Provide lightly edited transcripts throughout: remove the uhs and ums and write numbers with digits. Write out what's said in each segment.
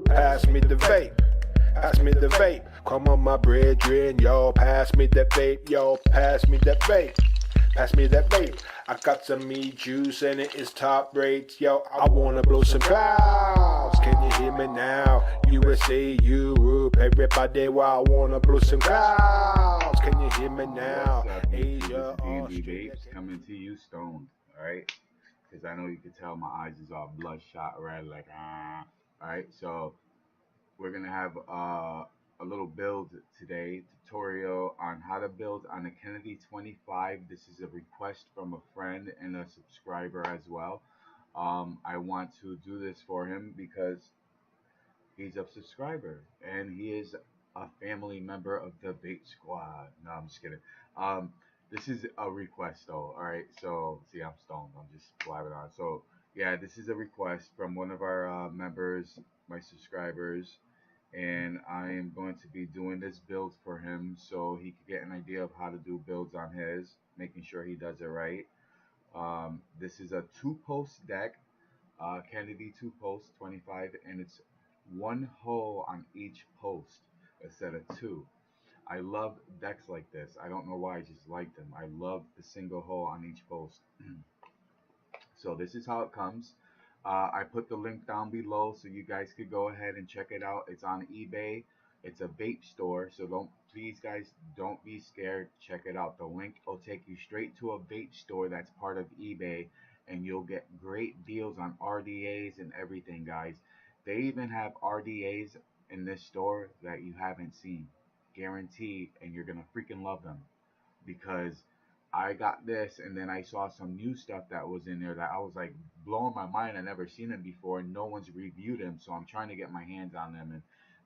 Pass me the vape. Pass me the vape. Come on, my brethren, yo. Pass me that vape, yo. Pass me that vape. Pass me that vape. I got some meat juice and it is top rate, yo. I wanna blow some clouds. Can you hear me now? USA, Europe, everybody. Well, I wanna blow some clouds. Can you hear me now? What's up, Asia, D&D Australia. Vapes coming to you stoned, alright? Because I know you can tell my eyes is all bloodshot red, like, alright? So, we're going to have a little build today, tutorial on how to build on a Kennedy 25. This is a request from a friend and a subscriber as well. I want to do this for him because he's a subscriber and he is a family member of the Vape Squad. No, I'm just kidding. This is a request though. All right. So see, I'm stoned. I'm just blabbing on. So yeah, this is a request from one of our members, my subscribers, and I am going to be doing this build for him so he could get an idea of how to do builds on his, making sure he does it right. This is a two-post deck, Kennedy two-post 25, and it's one hole on each post instead of two. I love decks like this. I don't know why, I just like them. I love the single hole on each post. So this is how it comes. I put the link down below so you guys could go ahead and check it out. It's on eBay. It's a vape store, so please guys, don't be scared. Check it out. The link will take you straight to a vape store that's part of eBay, and you'll get great deals on RDAs and everything, guys. They even have RDAs in this store that you haven't seen, guaranteed, and you're gonna freaking love them because I got this and then I saw some new stuff that was in there that I was like blowing my mind. I never seen them before and no one's reviewed them, so I'm trying to get my hands on them, and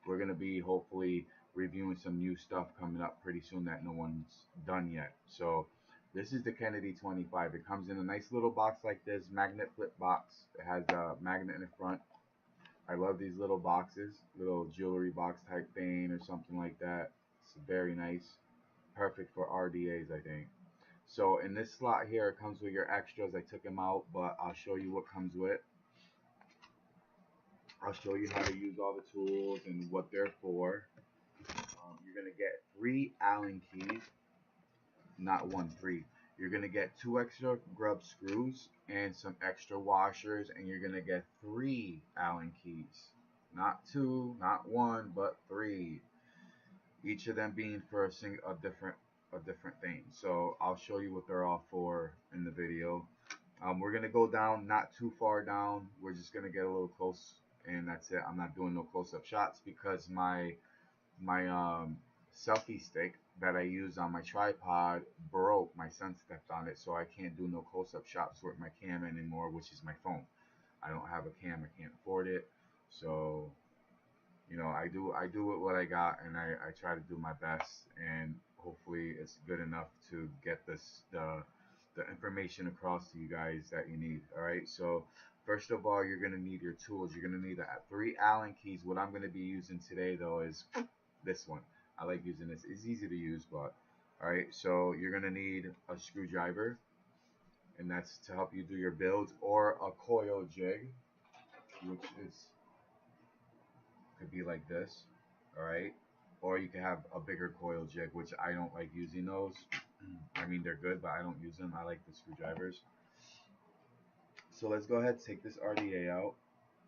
we're gonna be hopefully reviewing some new stuff coming up pretty soon that no one's done yet. So this is the Kennedy 25. It comes in a nice little box like this, magnet flip box. It has a magnet in the front. I love these little boxes, little jewelry box type thing or something like that. It's very nice, perfect for RDAs, I think. So in this slot here, it comes with your extras. I took them out, but I'll show you what comes with. I'll show you how to use all the tools and what they're for. You're going to get 3 Allen keys, not 1, 3. You're going to get 2 extra grub screws and some extra washers, and you're going to get 3 Allen keys. Not 2, not 1, but 3. Each of them being for a different thing. So I'll show you what they're all for in the video. We're gonna go down, not too far down. We're just gonna get a little close, and that's it. I'm not doing no close-up shots because my selfie stick that I use on my tripod broke. My son stepped on it, so I can't do no close-up shots with my cam anymore, which is my phone. I don't have a cam. I can't afford it. So I do with what I got, and I try to do my best, and hopefully it's good enough to get the information across to you guys that you need. All right, so first of all, you're gonna need your tools. You're gonna need 3 Allen keys. What I'm gonna be using today though is this one. I like using this. It's easy to use, but all right. So you're gonna need a screwdriver, and that's to help you do your builds, or a coil jig, which is could be like this, all right? Or you can have a bigger coil jig, which I don't like using those. I mean, they're good, but I don't use them. I like the screwdrivers. So let's go ahead and take this RDA out.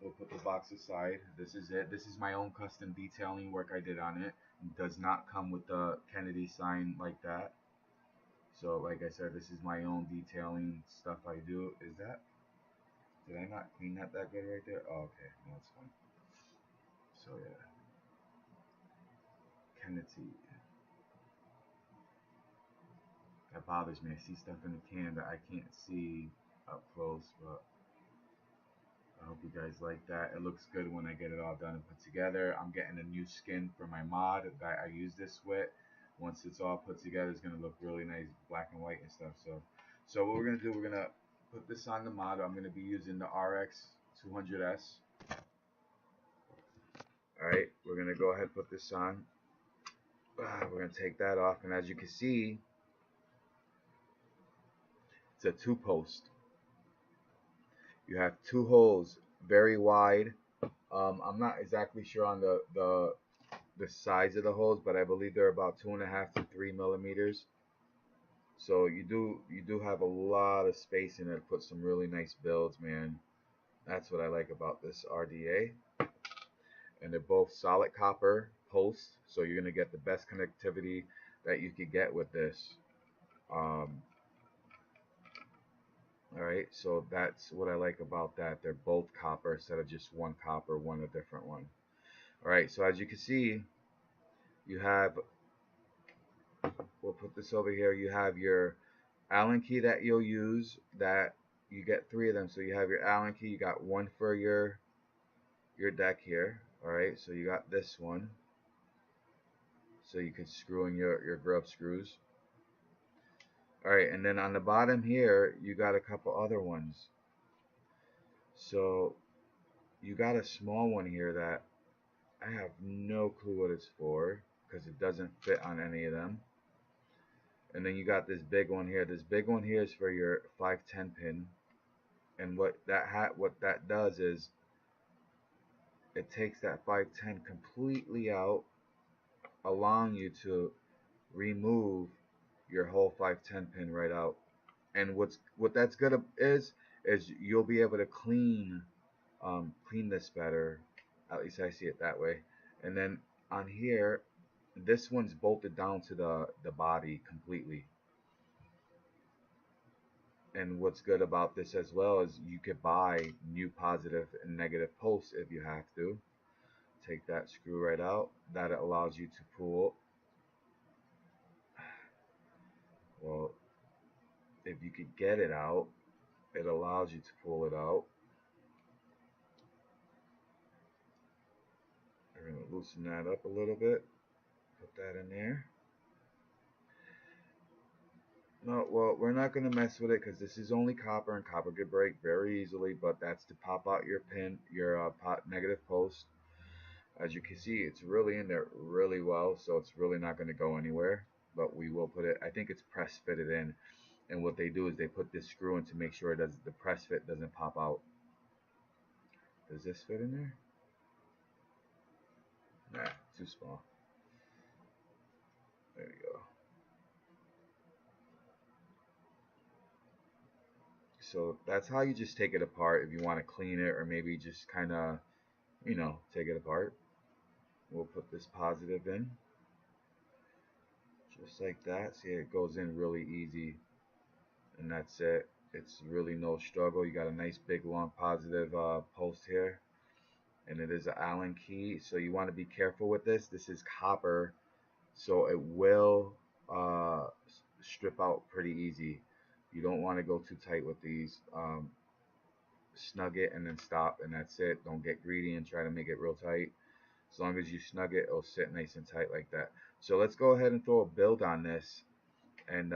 We'll put the box aside. This is it. This is my own custom detailing work I did on it. It does not come with the Kennedy sign like that. So like I said, this is my own detailing stuff I do. Did I not clean that good right there? Oh, okay, no, it's fine. So yeah. Kennedy. That bothers me. I see stuff in the can that I can't see up close, but I hope you guys like that. It looks good when I get it all done and put together. I'm getting a new skin for my mod that I use this with. Once it's all put together, it's gonna look really nice, black and white and stuff. So what we're gonna do, we're gonna put this on the mod. I'm gonna be using the RX 200S. All right, we're gonna go ahead and put this on. We're gonna take that off, and as you can see, it's a 2-post. You have 2 holes, very wide, I'm not exactly sure on the size of the holes, but I believe they're about 2.5 to 3 millimeters. So you do have a lot of space in it to put some really nice builds, man. That's what I like about this RDA. And they're both solid copper posts, so you're gonna get the best connectivity that you could get with this. All right, so that's what I like about that. They're both copper instead of just one copper, one a different one. All right, so as you can see, you have, we'll put this over here, you have your Allen key that you'll use, that you get 3 of them. So you have your Allen key, you got one for your deck here. All right, so you got this one, so you can screw in your grub screws. All right, and then on the bottom here, you got a couple other ones. So you got a small one here that I have no clue what it's for, because it doesn't fit on any of them. And then you got this big one here. This big one here is for your 510 pin. And what that does is it takes that 510 completely out, allowing you to remove your whole 510 pin right out. And what that's good is you'll be able to clean this better. At least I see it that way. And then on here, this one's bolted down to the body completely. And what's good about this as well is you could buy new positive and negative posts if you have to. Take that screw right out. That allows you to pull. Well, if you could get it out, it allows you to pull it out. I'm going to loosen that up a little bit. Put that in there. No, well, we're not going to mess with it because this is only copper, and copper could break very easily, but that's to pop out your pin, your negative post. As you can see, it's really in there really well, so it's really not going to go anywhere, but we will put it, I think it's press fitted in, and what they do is they put this screw in to make sure the press fit doesn't pop out. Does this fit in there? Nah, too small. There we go. So that's how you just take it apart if you want to clean it, or maybe just kind of, take it apart. We'll put this positive in, just like that. See, it goes in really easy, and that's it. It's really no struggle. You got a nice big long positive post here, and it is an Allen key, so you want to be careful with this. This is copper, so it will strip out pretty easy. You don't want to go too tight with these. Snug it and then stop, and that's it. Don't get greedy and try to make it real tight. As long as you snug it, it'll sit nice and tight like that. So let's go ahead and throw a build on this, and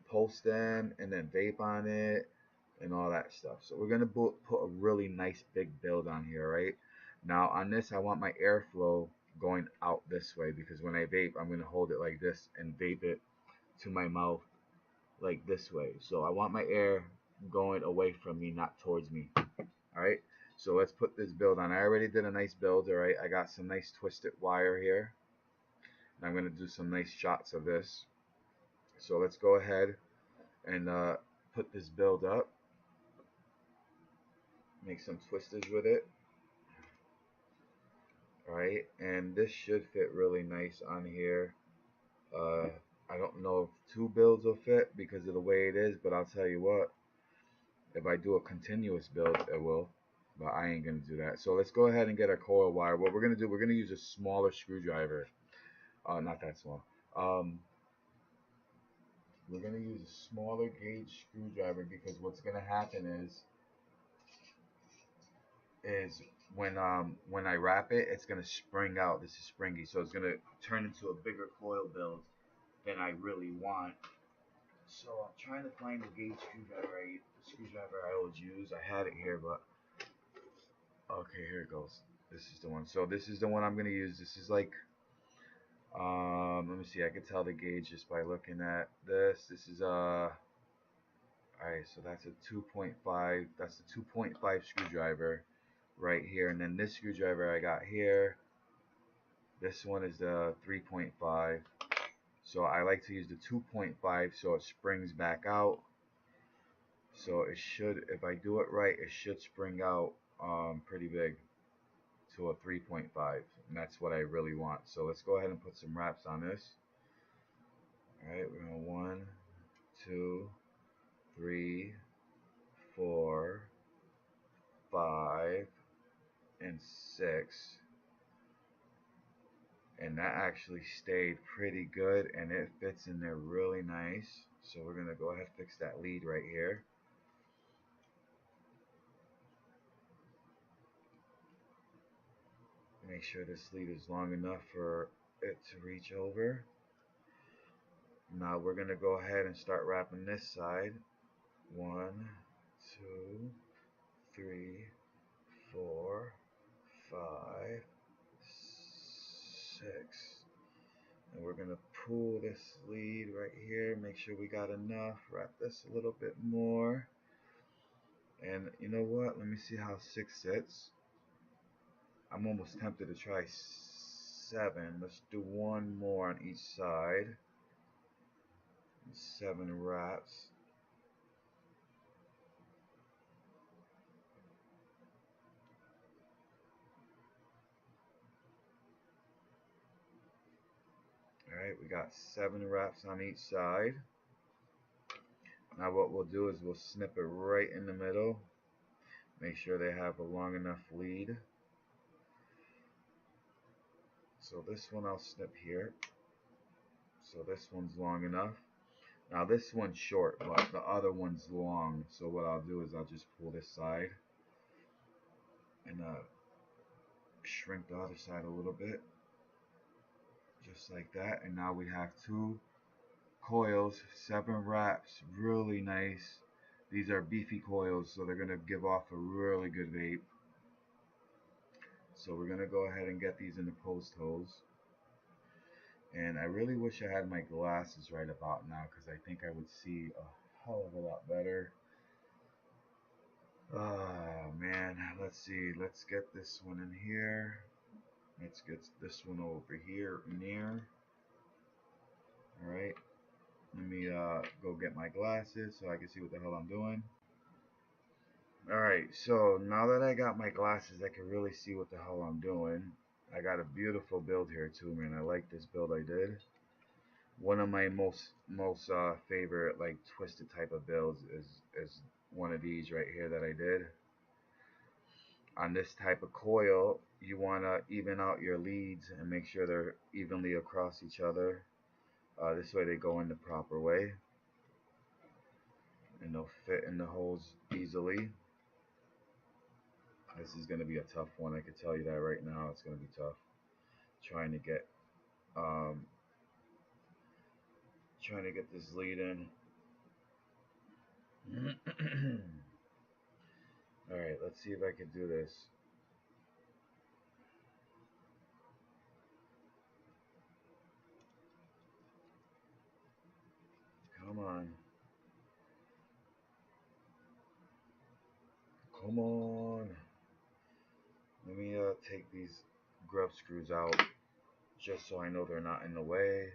post them, and then vape on it, and all that stuff. So we're gonna put a really nice big build on here, right? Now on this, I want my airflow going out this way, because when I vape, I'm gonna hold it like this and vape it to my mouth like this way. So I want my air going away from me, not towards me. All right. So let's put this build on. I already did a nice build. All right. I got some nice twisted wire here, and I'm gonna do some nice shots of this. So let's go ahead and put this build up. Make some twisters with it. All right, and this should fit really nice on here. I don't know if 2 builds will fit because of the way it is, but I'll tell you what, if I do a continuous build, it will, but I ain't gonna do that. So let's go ahead and get our coil wire. What we're gonna do, we're gonna use a smaller screwdriver. Not that small. We're gonna use a smaller gauge screwdriver, because what's gonna happen is when I wrap it, it's gonna spring out. This is springy, so it's gonna turn into a bigger coil build than I really want. So I'm trying to find a gauge screwdriver. The screwdriver I always use. I had it here, but okay, here it goes. This is the one. So this is the one I'm gonna use. This is like, let me see. I can tell the gauge just by looking at this. This is all right. So that's a 2.5. That's the 2.5 screwdriver right here, and then this screwdriver I got here, this one is the 3.5. So I like to use the 2.5 so it springs back out. So it should, if I do it right, it should spring out pretty big to a 3.5, and that's what I really want. So let's go ahead and put some wraps on this. Alright, we're going 1, 2, 3, 4, 5, and 6. And that actually stayed pretty good, and it fits in there really nice. So we're going to go ahead and fix that lead right here. Make sure this lead is long enough for it to reach over. Now we're going to go ahead and start wrapping this side. 1, 2, 3, 4, 5, 6. And we're going to pull this lead right here. Make sure we got enough. Wrap this a little bit more. And you know what? Let me see how 6 sits. I'm almost tempted to try 7. Let's do 1 more on each side. 7 wraps. Alright, we got 7 wraps on each side. Now what we'll do is we'll snip it right in the middle. Make sure they have a long enough lead. So this one I'll snip here. So this one's long enough. Now this one's short, but the other one's long. So what I'll do is I'll just pull this side and shrink the other side a little bit. Just like that. And now we have 2 coils, 7 wraps, really nice. These are beefy coils, so they're going to give off a really good vape. So we're going to go ahead and get these in the post holes. And I really wish I had my glasses right about now, because I think I would see a hell of a lot better. Oh man, let's see. Let's get this one in here. Let's get this one over here near. Alright. Let me go get my glasses so I can see what the hell I'm doing. Alright, so now that I got my glasses, I can really see what the hell I'm doing. I got a beautiful build here too, man. I like this build I did. One of my most favorite like twisted type of builds is one of these right here that I did. On this type of coil, you want to even out your leads and make sure they're evenly across each other. This way they go in the proper way, and they'll fit in the holes easily. This is going to be a tough one. I can tell you that right now. It's going to be tough trying to get this lead in. All right, let's see if I can do this. Come on. Come on. Let me take these grub screws out just so I know they're not in the way.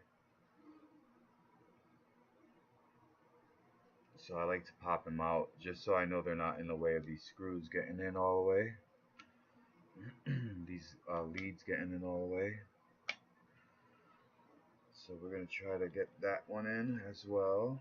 So I like to pop them out just so I know they're not in the way of these screws getting in all the way. These leads getting in all the way. So we're going to try to get that one in as well.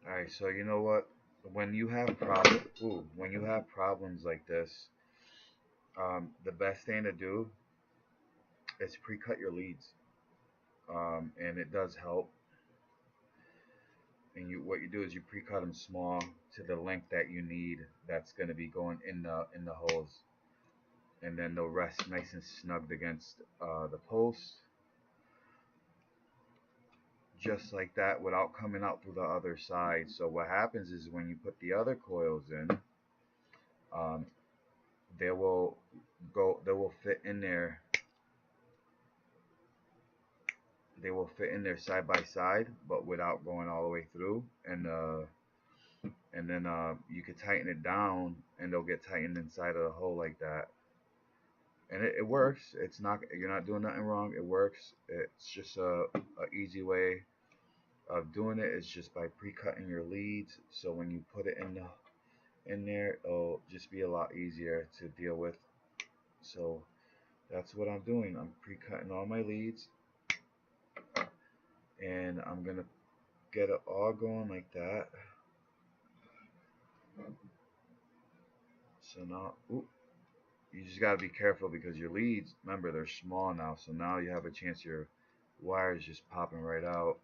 Alright, so you know what? When you have problems like this, the best thing to do is pre-cut your leads. And it does help. And what you do is you pre-cut them small to the length that you need. That's going to be going in the holes, and then they'll rest nice and snugged against the post, just like that, without coming out through the other side. So what happens is when you put the other coils in, they will fit in there. They will fit in there side by side, but without going all the way through. And then you can tighten it down, and they'll get tightened inside of the hole like that. And it works. It's not, you're not doing nothing wrong. It works. It's just a easy way of doing it. It's just by pre-cutting your leads. So when you put it in there, it'll just be a lot easier to deal with. So that's what I'm doing. I'm pre-cutting all my leads, and I'm gonna get it all going like that. So now, you just gotta be careful because your leads, remember, they're small now. So now you have a chance your wires just popping right out.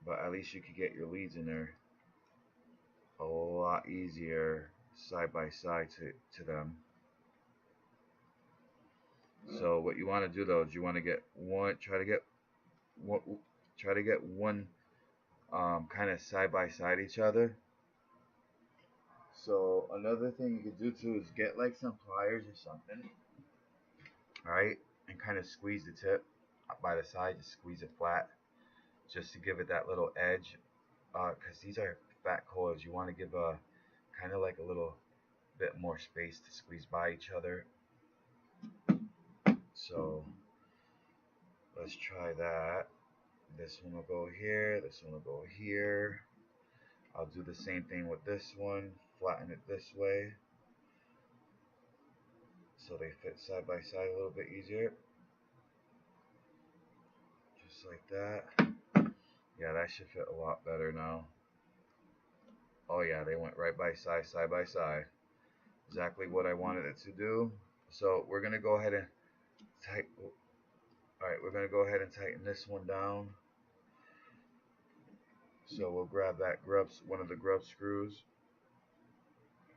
But at least you could get your leads in there a lot easier side by side to them. So what you want to do though is you want to get one, try to get one kind of side by side each other. So another thing you could do too is get like some pliers or something, right? And kind of squeeze the tip by the side, just squeeze it flat, just to give it that little edge. Because these are fat coils, you want to give a kind of like a little bit more space to squeeze by each other. So let's try that. This one will go here, this one will go here. I'll do the same thing with this one, flatten it this way so they fit side by side a little bit easier. Just like that. Yeah, that should fit a lot better now. Oh yeah, they went right by side by side. Exactly what I wanted it to do. So we're gonna go ahead and tighten. Alright, we're gonna go ahead and tighten this one down. So we'll grab that one of the grub screws,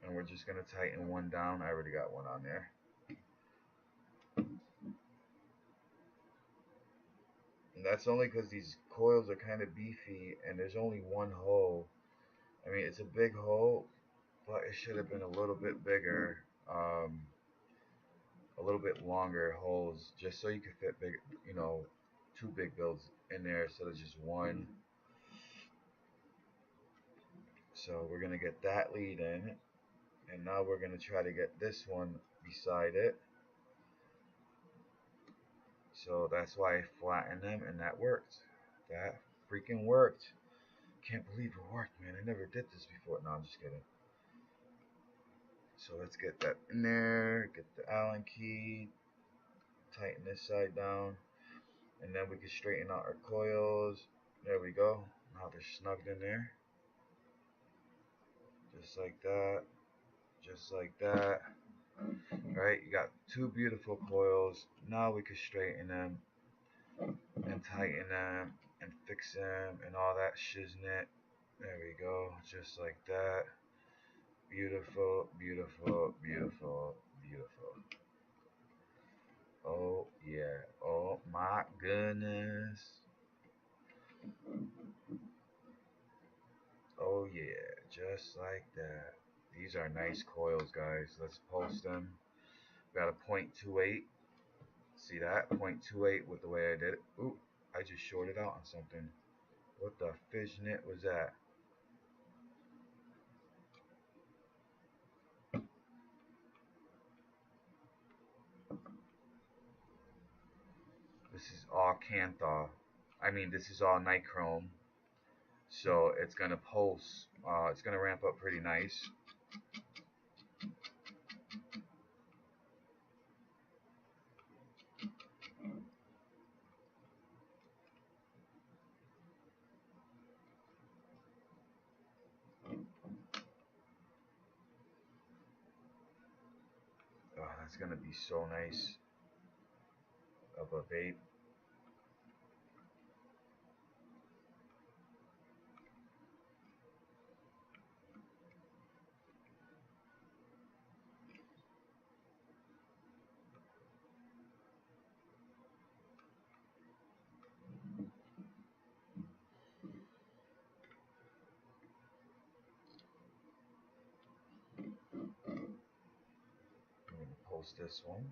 and we're just gonna tighten one down. I already got one on there. And that's only because these coils are kind of beefy, and there's only one hole. I mean, it's a big hole, but it should have been a little bit bigger, a little bit longer holes, just so you could fit big, two big builds in there instead of just one. So we're gonna get that lead in, and now we're gonna try to get this one beside it. So that's why I flattened them, and that worked. That freaking worked. Can't believe it worked, man. I never did this before. No, I'm just kidding. So let's get that in there, get the Allen key, tighten this side down, and then we can straighten out our coils. There we go. Now they're snugged in there. Just like that. Just like that. Alright, you got two beautiful coils. Now we can straighten them and tighten them and fix them and all that shiznit. There we go. Just like that. Beautiful, beautiful, beautiful, beautiful. Oh yeah. Oh my goodness. Oh yeah. Just like that. These are nice coils, guys. Let's post them. Got a 0.28. See that? 0.28 with the way I did it. Ooh, I just shorted out on something. What the fishnet was that? This is all Canthaw. I mean, this is all nichrome. So it's going to pulse. It's going to ramp up pretty nice. Oh, that's going to be so nice of a vape. post this one.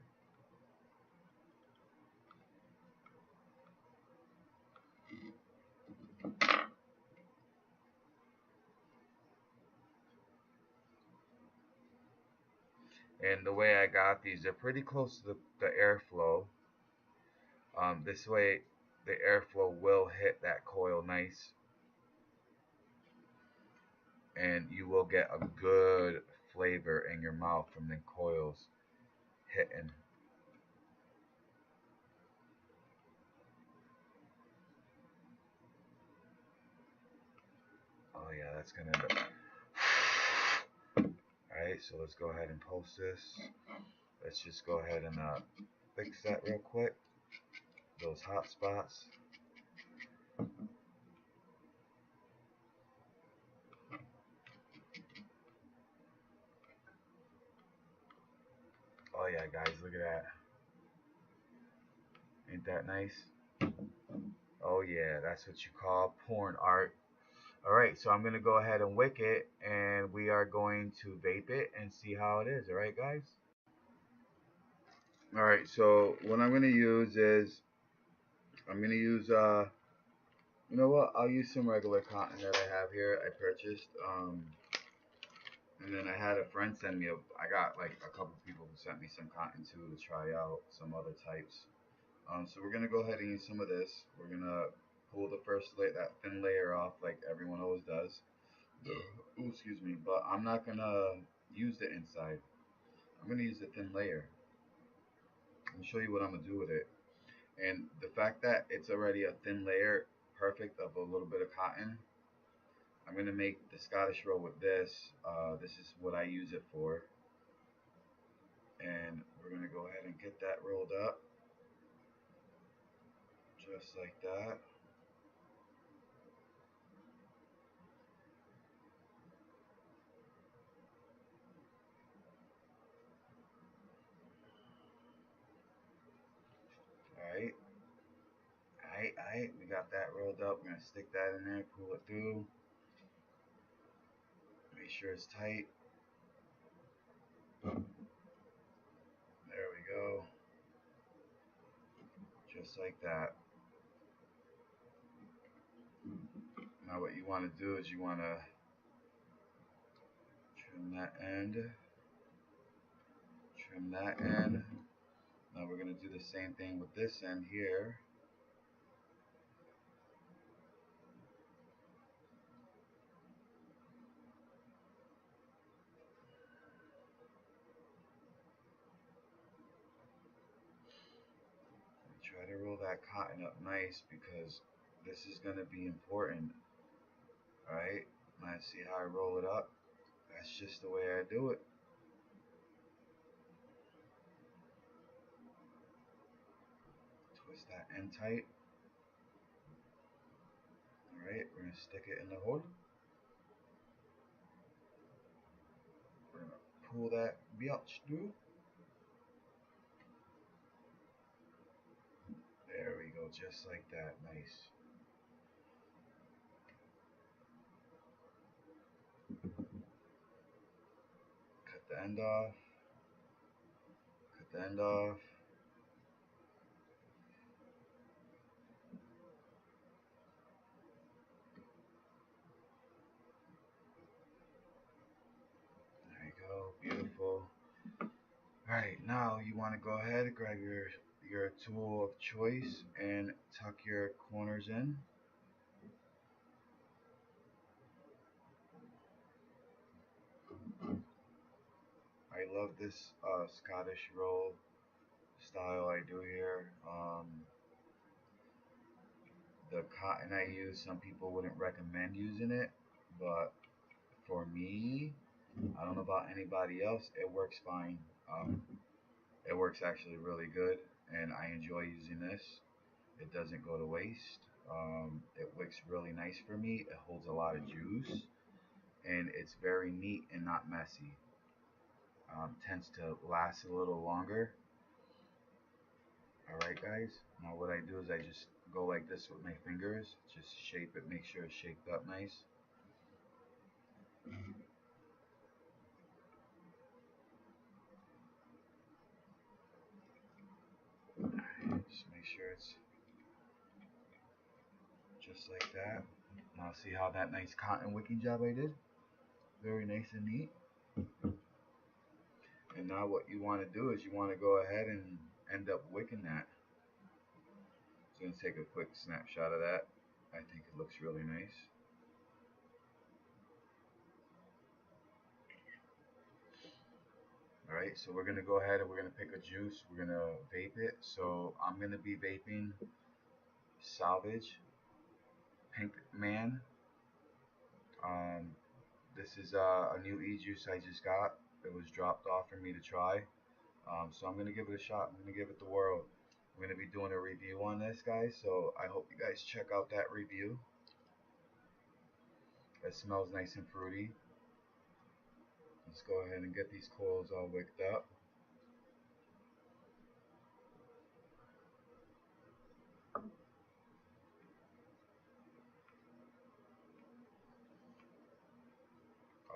And the way I got these, they're pretty close to the airflow. This way, the airflow will hit that coil nice, and you will get a good flavor in your mouth from the coils hitting. Oh yeah, that's gonna end up. Alright, so let's go ahead and post this. Let's just go ahead and fix that real quick. Those hot spots. Oh yeah, guys, look at that. Ain't that nice? Oh yeah, that's what you call porn art. Alright, so I'm going to go ahead and wick it, and we are going to vape it and see how it is. Alright, guys? Alright, so what I'm going to use is, I'm going to use, you know what, I'll use some regular cotton that I have here, I purchased, and then I had a friend send me, I got like a couple people who sent me some cotton too to try out some other types. So we're going to go ahead and use some of this. We're going to pull the first layer, that thin layer off like everyone always does. Ooh, excuse me, but I'm not going to use the inside. I'm going to use the thin layer. Let me show you what I'm going to do with it. And the fact that it's already a thin layer, perfect, of a little bit of cotton, I'm going to make the Scottish roll with this. This is what I use it for. And we're going to go ahead and get that rolled up. Just like that. Alright. Alright. We got that rolled up. We're going to stick that in there, pull it through. Make sure it's tight. There we go. Just like that. Now what you want to do is you want to trim that end. Trim that end. Now we're going to do the same thing with this end here. Try to roll that cotton up nice because this is going to be important. Alright, now see how I roll it up? That's just the way I do it. Twist that end tight. Alright, we're going to stick it in the hole. We're going to pull that biatch through. There we go, just like that. Nice. Cut the end off. Cut the end off. There you go, beautiful. Alright, now you want to go ahead and grab your tool of choice and tuck your corners in. I love this Scottish roll style I do here. The cotton I use, some people wouldn't recommend using it, but for me, I don't know about anybody else, it works fine. It works actually really good, and I enjoy using this. It doesn't go to waste. It wicks really nice for me. It holds a lot of juice, and it's very neat and not messy. Tends to last a little longer. Alright guys, now what I do is I just go like this with my fingers, just shape it, make sure it's shaped up nice. make sure it's just like that. Now see how that nice cotton wicking job I did? Very nice and neat. And now what you want to do is you want to go ahead and end up wicking that. So I'm going to take a quick snapshot of that. I think it looks really nice. Alright, so we're going to go ahead and we're going to pick a juice. We're going to vape it. So I'm going to be vaping Salvage Pink Man. This is a new e-juice I just got. It was dropped off for me to try. So I'm going to give it a shot. I'm going to give it the whirl. I'm going to be doing a review on this, guys. So I hope you guys check out that review. It smells nice and fruity. Let's go ahead and get these coils all wicked up.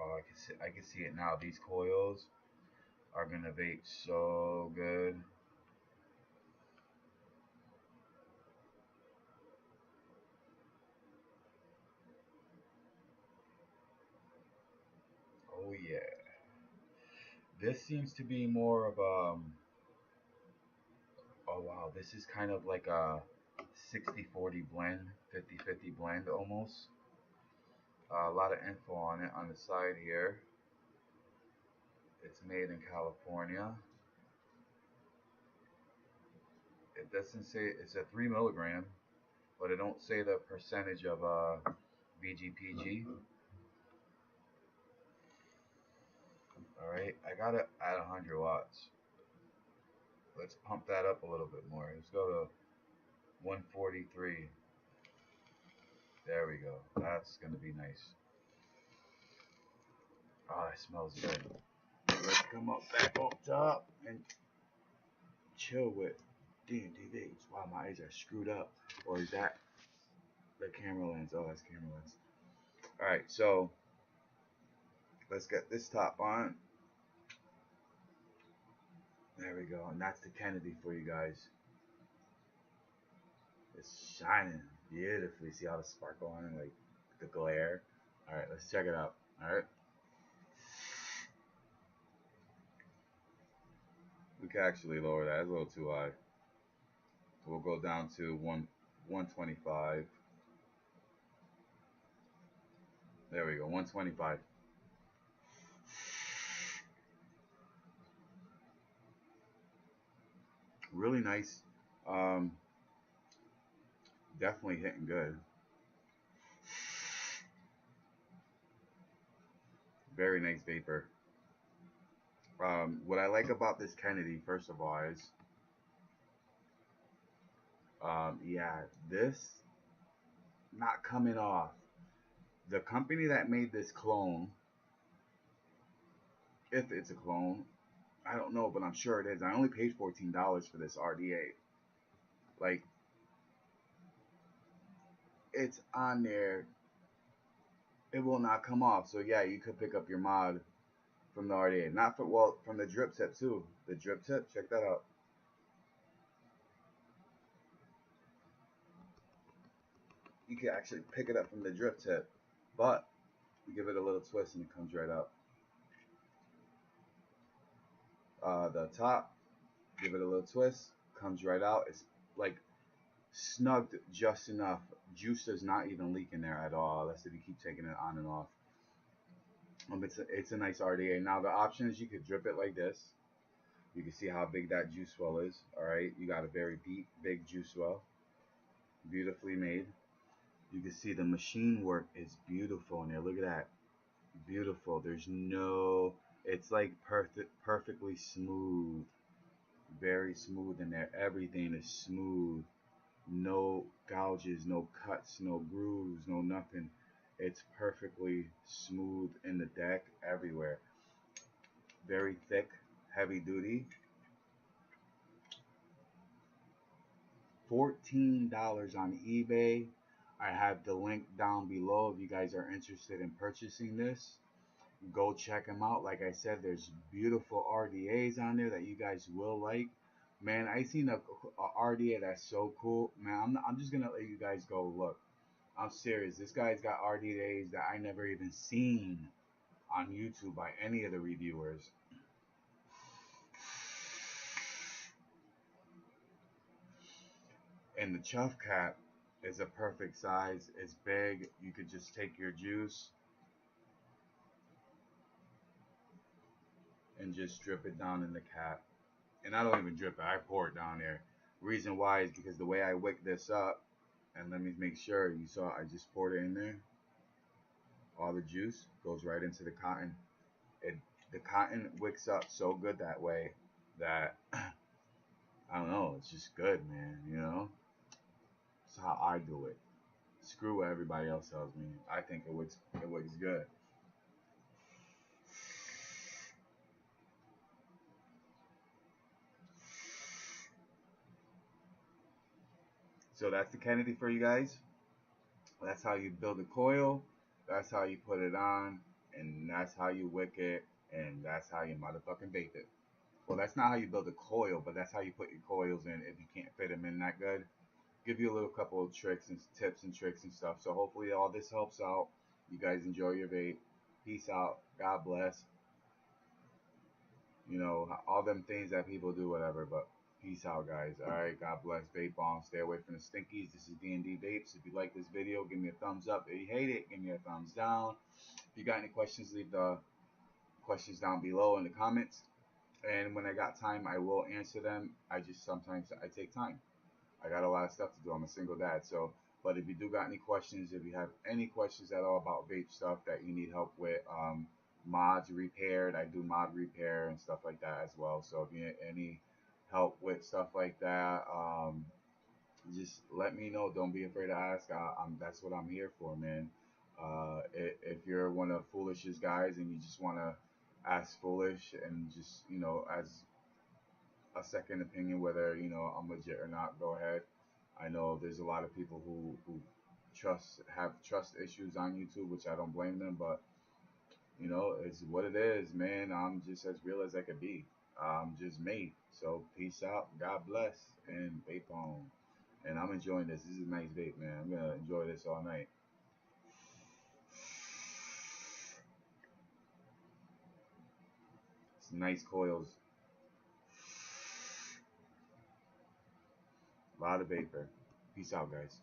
Oh, I can see it now. These coils are gonna vape so good. Oh yeah. This seems to be more of oh wow, this is kind of like a 60-40 blend, 50-50 blend almost. A lot of info on it on the side here. It's made in California. It doesn't say, it's a 3 milligram, but it don't say the percentage of VGPG. Alright, I got it at 100 watts. Let's pump that up a little bit more. Let's go to 143. There we go. That's going to be nice. Oh, it smells good. Let's come up back up top and chill with D&D vapes. Wow, my eyes are screwed up. Or is that the camera lens? Oh, that's camera lens. Alright, so let's get this top on. There we go. And that's the Kennedy for you guys. It's shining beautifully. See all the sparkle on it, like the glare. Alright, let's check it out. Alright. We can actually lower that. It's a little too high. We'll go down to 125. There we go, 125. Really nice. Definitely hitting good. Very nice vapor. What I like about this Kennedy, first of all, is yeah, this not coming off. The company that made this clone, if it's a clone, I don't know, but I'm sure it is. I only paid $14 for this RDA. Like, it's on there. It will not come off. So yeah, you could pick up your mod from the RDA. Not for, well, from the drip tip too. The drip tip, check that out. You can actually pick it up from the drip tip, but you give it a little twist and it comes right up. The top, give it a little twist, comes right out. It's like snugged just enough. Juice does not even leak in there at all, unless if you keep taking it on and off. It's a nice RDA. Now the option is you could drip it like this. You can see how big that juice well is. Alright, you got a very deep, big juice well. Beautifully made. You can see the machine work is beautiful in there. Look at that. Beautiful. There's no, it's like perfectly smooth. Very smooth in there. Everything is smooth. No gouges, no cuts, no grooves, no nothing. It's perfectly smooth in the deck everywhere. Very thick, heavy duty. $14 on eBay. I have the link down below if you guys are interested in purchasing this. Go check them out. Like I said, there's beautiful RDAs on there that you guys will like. Man, I seen a RDA that's so cool, man. I'm just gonna let you guys go. Look, I'm serious. This guy's got RDAs that I never even seen on YouTube by any of the reviewers. And the chuff cap is a perfect size. It's big. You could just take your juice and just drip it down in the cap. And I don't even drip it. I pour it down there. Reason why is because the way I wick this up, and let me make sure you saw I just poured it in there. All the juice goes right into the cotton. The cotton wicks up so good that way that I don't know, it's just good, man, you know? It's how I do it. Screw what everybody else tells me. I think it wicks good. So that's the Kennedy for you guys. That's how you build a coil. That's how you put it on. And that's how you wick it. And that's how you motherfucking vape it. Well, that's not how you build a coil, but that's how you put your coils in if you can't fit them in that good. Give you a little couple of tricks and tips and tricks and stuff. So hopefully all this helps out. You guys enjoy your vape. Peace out. God bless. You know, all them things that people do, whatever, but peace out, guys. All right, God bless. Vape bomb. Stay away from the stinkies. This is D&D Vapes. If you like this video, give me a thumbs up. If you hate it, give me a thumbs down. If you got any questions, leave the questions down below in the comments. And when I got time, I will answer them. Sometimes I take time. I got a lot of stuff to do. I'm a single dad. So, but if you do got any questions, if you have any questions at all about vape stuff that you need help with, mods repaired, I do mod repair and stuff like that as well. So if you need any help with stuff like that, just let me know. Don't be afraid to ask. That's what I'm here for, man. If you're one of Foolish's guys and you just want to ask Foolish and just, you know, as a second opinion whether, you know, I'm legit or not, go ahead. I know there's a lot of people who have trust issues on YouTube, which I don't blame them, but you know, it's what it is, man. I'm just as real as I could be. I'm just me. So peace out, God bless, and vape on. And I'm enjoying this. This is a nice vape, man. I'm gonna enjoy this all night. Some nice coils. A lot of vapor. Peace out, guys.